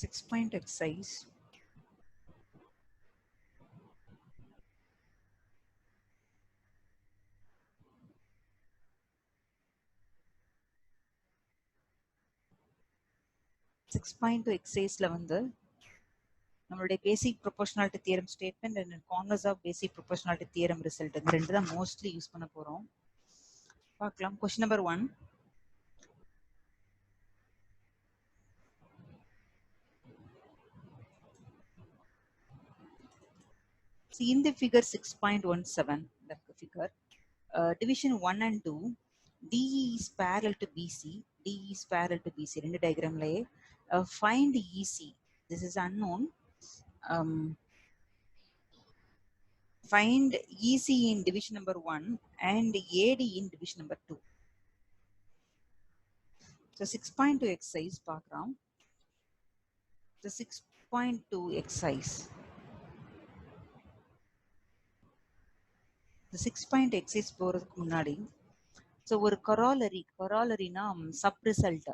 6-point exercise. Six point exerciseல வந்து நம்மளுடைய basic proportionality theorem statement and converse of basic proportionality theorem result இந்த ரெண்டு தான் மோஸ்ட்லி யூஸ் பண்ண போறோம். பார்க்கலாம். Question number 1. See in the figure 6.17, the figure, division 1 and 2, DE is parallel to BC, DE is parallel to BC. ரெண்டு டயக்ராம்லயே find EC. This is unknown. Find EC in division number 1 and AD in division number 2. So 6.2 exercise பார்க்கலாம். The 6.2 exercise. The 6-point exercise போறதுக்கு முன்னாடி so ஒரு கொராலரினா sub result,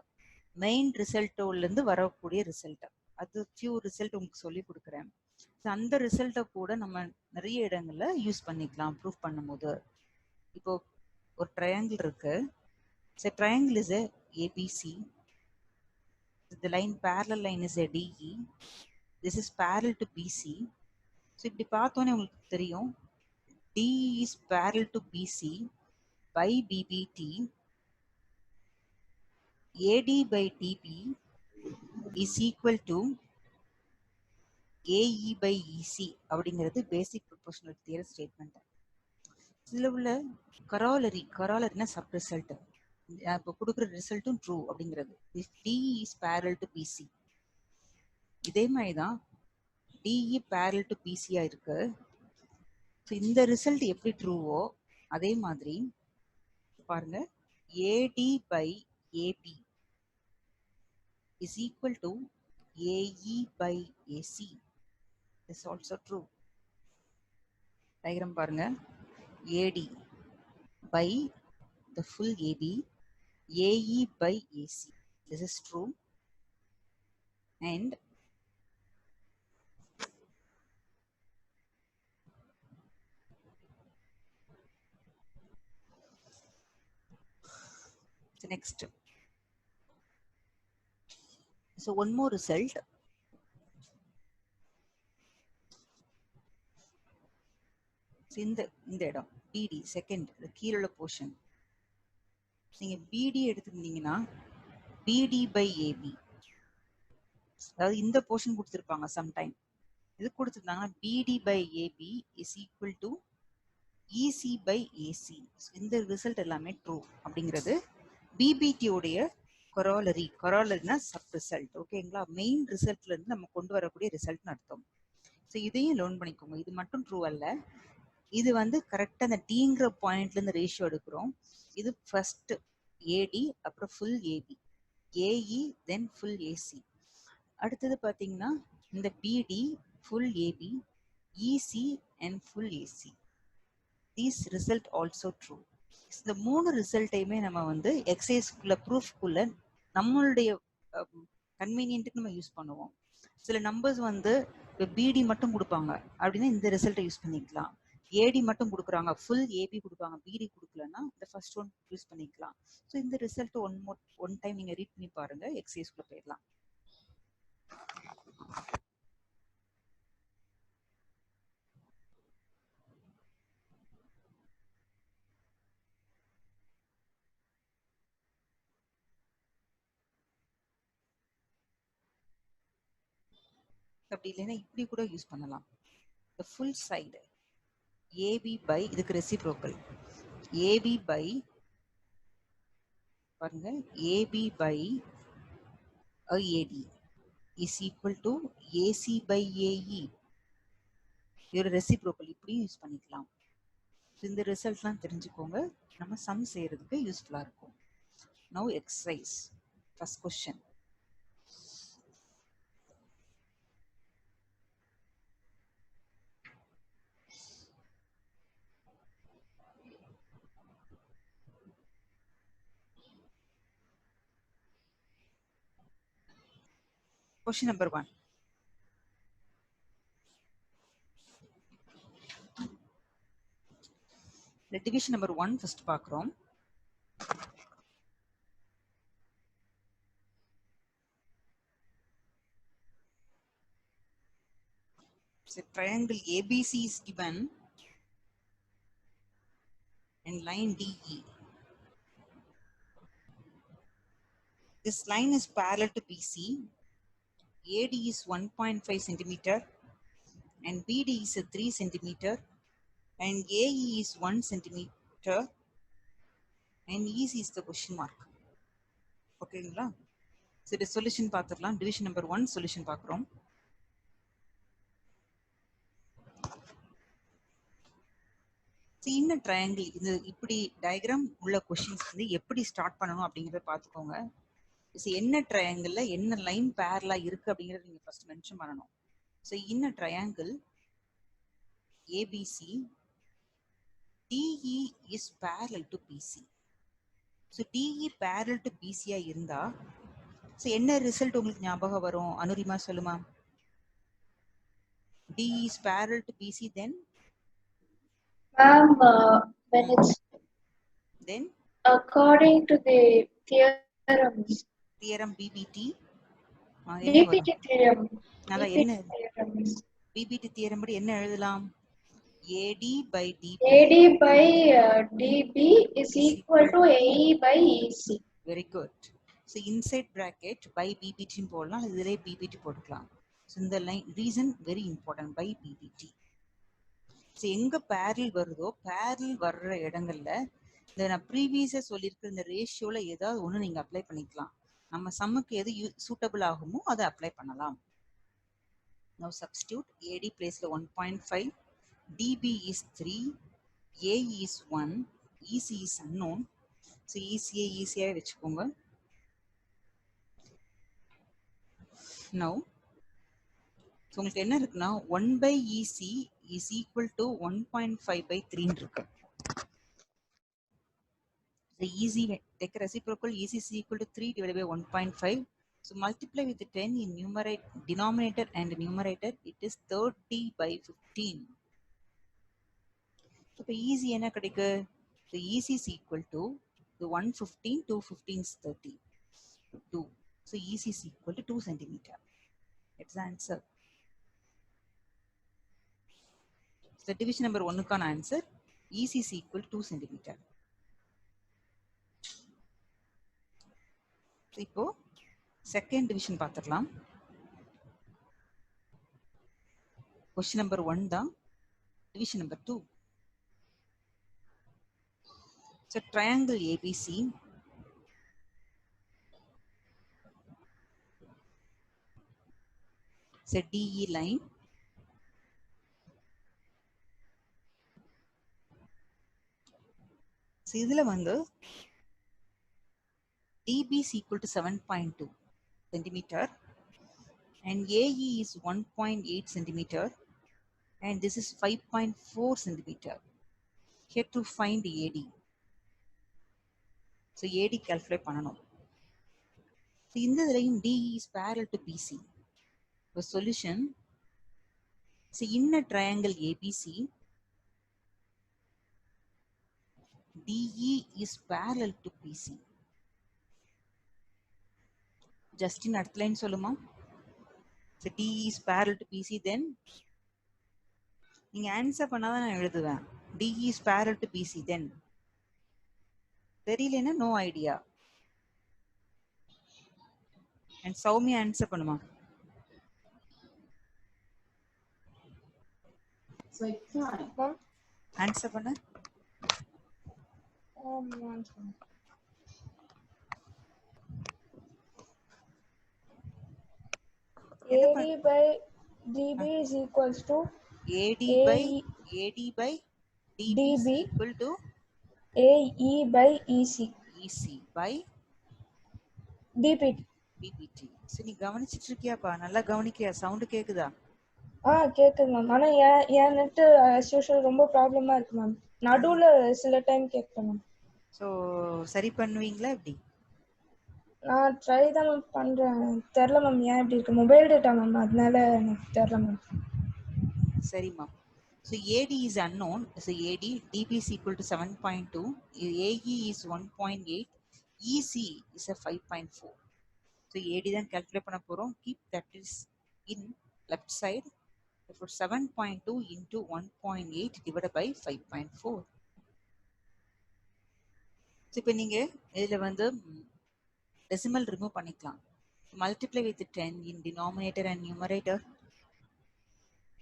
main ரிசல்ட்டோலேருந்து வரக்கூடிய result, அது few result உங்களுக்கு சொல்லி கொடுக்குறேன். ஸோ அந்த ரிசல்ட்டை கூட நம்ம நிறைய இடங்கள்ல யூஸ் பண்ணிக்கலாம் ப்ரூஃப் பண்ணும்போது. இப்போ ஒரு ட்ரையாங்கிள் இருக்கு. So triangle is a ABC. The line parallel line is a DE. This is parallel to BC. So இப்படி பார்த்தோன்னே உங்களுக்கு தெரியும் DE is parallel to BC by BBT. AD by DB is equal to AE by EC அப்படிங்கிறது பேசிக் proportional theorem statement. இதில் உள்ள கராலரினா sub result, இப்போ கொடுக்குற ரிசல்ட்டும் true அப்படிங்கிறது. DE is parallel to BC. இதே மாதிரி தான் DE parallel to BC இருக்கு. ஸோ இந்த ரிசல்ட் எப்படி ட்ரூவோ அதே மாதிரி பாருங்க, AD by AB is equal to AE by AC is also true. Diagram பாருங்க, AD by the full AB, AE by AC. This is true. And the next. So one more result. So இந்த இடம் BD second கீழே உள்ள portion, நீங்க BD எடுத்துருந்தீங்கன்னா BD by AB, அதாவது இந்த portion கொடுத்துருப்பாங்க sometime. இது கொடுத்துருந்தாங்கன்னா BD by AB is equal to EC by AC. இந்த ரிசல்ட் எல்லாமே ட்ரூ அப்படிங்கிறது BBT உடைய கொராலரினா சப் ரிசல்ட். ஓகேங்களா? மெயின் ரிசல்ட்ல இருந்து நம்ம கொண்டு வரக்கூடிய ரிசல்ட்னு அர்த்தம். ஸோ இதையும் லேர்ன் பண்ணிக்கோங்க. இது மட்டும் ட்ரூ அல்ல, இது வந்து கரெக்டாக அந்த டீங்கிற பாயிண்ட்ல இருந்து ரேஷியோ எடுக்கிறோம். இது ஃபர்ஸ்ட் ஏடி, அப்புறம் full AB, AE then full AC. அடுத்தது பார்த்தீங்கன்னா இந்த BD full AB, EC and full AC. These result also true. இந்த மூணு ரிசல்ட்டையுமே நம்ம வந்து எக்ஸசைஸ்க்குள்ள ப்ரூஃப்குள்ள நம்மளுடைய கன்வீனியன்ட்டுக்கு நம்ம யூஸ் பண்ணுவோம். சில நம்பர்ஸ் வந்து இப்போ பிடி மட்டும் கொடுப்பாங்க அப்படின்னா இந்த ரிசல்ட்டை யூஸ் பண்ணிக்கலாம். ஏடி மட்டும் கொடுக்குறாங்க, ஃபுல் ஏபி கொடுப்பாங்க, பிடி கொடுக்கலன்னா இந்த ஃபர்ஸ்ட் ஒன் யூஸ் பண்ணிக்கலாம். ஸோ இந்த ரிசல்ட் ஒன் டைம் நீங்கள் ரீட் பண்ணி பாருங்க, எக்ஸசைஸ்க்குள்ள போயிடலாம். அப்படி இல்லைன்னா இப்படி கூட யூஸ் பண்ணலாம். the full side AB by இதுக்கு ரெசிப்ரோக்கல் AB by பாருங்க AB by AD is equal to AC by AE. இது ரெசிப்ரோக்கல், இப்படி யூஸ் பண்ணிக்கலாம். இந்த ரிசல்ட்லாம் தெரிஞ்சுக்கோங்க, நம்ம சம் செய்யறதுக்கு யூஸ்ஃபுல்லா இருக்கும். Now exercise first question. Question number 1. The division number 1 first பார்க்கிறோம். So triangle ABC is given and line DE. This line is parallel to BC. AD is 1.5 centimeter and BD is 3 centimeter and AE is 1 centimeter and EC is the question mark. ஓகேங்களா? So the solution பார்த்துடலாம். Division number 1 solution பார்க்கிறோம். See, in a triangle, இது இப்படி diagram உள்ள questions வந்து எப்படி start பண்ணணும் அப்படிங்கறத பார்த்துக்கோங்க. என்ன ட்ரையாங்கிள்ல என்ன லைன் பேரலா இருக்கு அப்படிங்கறத நீங்க ஃபர்ஸ்ட் மென்ஷன் பண்ணணும். So in a triangle ABC, DE is parallel to BC. So DE parallel to BC ஆ இருந்தா so என்ன ரிசல்ட் உங்களுக்கு ஞாபகம் வரும்? அனுரிமா சொல்லுமா. DE is parallel to BC, then Ma'am, when it's then according to the theorems, theorem BBT, BBT theorem, நல்லா BBT என்ன theorems, BBT theorem படி என்ன எழுதலாம்? AD by DB. AD by DB is equal to AE by EC. Very good. So inside bracket by BBT போடலாம், இதிலே BBT போட்டுக்கலாம். So இந்த line reason very important, by BBT. So எங்க parallel வருதோ parallel வர்ற இடங்கள்ல இந்த நான் ப்ரீவியஸா சொல்லியிருக்கிற இந்த ரேஷியோல ஏதாவது ஒன்று நீங்க அப்ளை பண்ணிக்கலாம். நம்ம சம்முக்கு எது சூட்டபிள் ஆகுமோ அதை அப்ளை பண்ணலாம். Now substitute AD placeல 1.5, DB is 3, AE is 1, EC is unknown. So ECA ஈஸியாவே வச்சுக்கோங்க. Now so உங்களுக்கு என்ன இருக்குன்னா 1 by EC is equal to 1.5 by 3 இருக்கு. The EC take reciprocal, EC is equal to 3 divided by 1.5. So multiply with the 10 in denominator and numerator, it is 30 by 15. So EC என்ன கிடைக்கு? So EC is equal to the 115, 215 is 30, 2. So EC is equal to 2 centimeter. That's the answer. So division number 1 க்கான answer EC is equal to 2 centimeter. இப்போ second division பார்த்துடலாம். Question number 1 தான். Division number 2. So triangle ABC, so DE line, so இதுல வந்து DB is equal to 7.2 centimeter and AE is 1.8 centimeter and this is 5.4 centimeter. Here to find AD. So AD calculate பண்ணணும். So இந்த line DE is parallel to BC. The solution, so in a triangle ABC, DE is parallel to BC. Just in அடுத்த line சொல்லுமா. So DE is parallel to BC, then நீங்க answer பண்ணாதான் நான் எழுதுவேன். DE is parallel to BC, then தெரியலனா no idea. And Soumya answer பண்ணுமா. So it's not. Answer பண்ண. AD by DB is equals to AD by DB is equal to AE by EC. EC by BBT. So நீ கவனிச்சிட்டு இருக்கியாப்பா? நல்லா கவனிக்கியா? Sound கேக்குதா? கேக்குது ma'am. ஆனா என் net as usual ரொம்ப ப்ராப்ளமா இருக்கு மேம். நடுவுல சில டைம் கேக்குது மேம். சோ சரி பண்ணுவீங்களா எப்படி? நான் ட்ரை தான் மேம் பண்றேன். தெரியல மேம் ஏன் இப்படி இருக்கு. மொபைல் டேட்டா மேம், அதனால எனக்கு தெரியல மேம். சரிம்மா. So AD is unknown. So AD DB is equal to 7.2. AE is 1.8. EC is a 5.4. So AD தான் calculate பண்ண போறோம். Keep that is in left side. Therefore 7.2 into 1.8 divided by 5.4. So இப்போ நீங்க இதுல வந்து decimal remove பண்ணிக்கலாம். Multiply with 10 in denominator and numerator.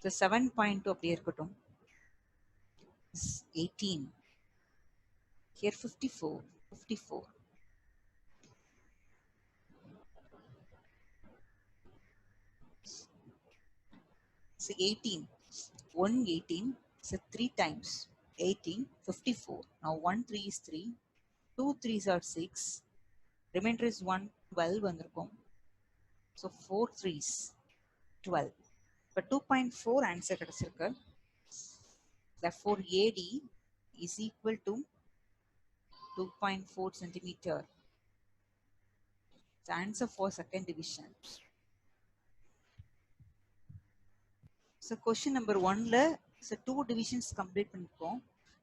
So 7.2 அப்படியே இருக்கட்டும். 18. Here 54. 54. So 18. 118. So 3 times 18. 54. Now 1 3 is 3. 2 3s are 6. Remainder is 1. 12 வந்திருக்கும். So 4 3s 12. But 2.4 answer கிடைச்சிருக்கு. Therefore AD is equal to 2.4 centimeter. The answer for second division. So question number 1ல so 2 divisions complete பண்ணிருக்கோம்.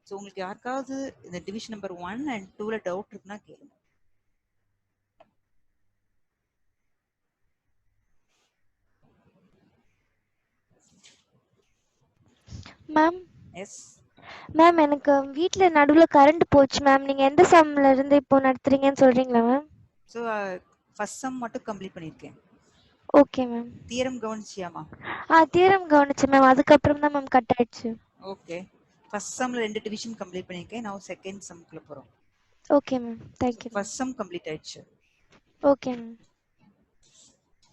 So உங்களுக்கு யாருக்காவது இந்த division number 1 and 2ல doubt இருக்குன்னா கேளுங்க. Ma'am yes ma'am எனக்கு வீட்ல நடுவுல கரண்ட் போச்சு மேம். நீங்க எந்த சம்ல இருந்து இப்போ நடத்துறீங்கன்னு சொல்றீங்களா மேம்? ஸோ ஃபர்ஸ்ட் சம் மட்டும் கம்ப்ளீட் பண்ணியிருக்கேன். Okay ma'am. தியரம் கவனிச்சியாமா? தியரம் கவனிச்சேன் மேம். அதுக்கப்புறம் தான் மேம் கட் ஆயிடுச்சு. ஓகே. ஃபர்ஸ்ட் சம்ல 2 டிவிஷன் கம்ப்ளீட் பண்ணியிருக்கேன். நான் செகண்ட் சம்க்குள்ள போறோம். Okay ma'am. Thank you. First sum complete ஆயிடுச்சு. Okay ma'am.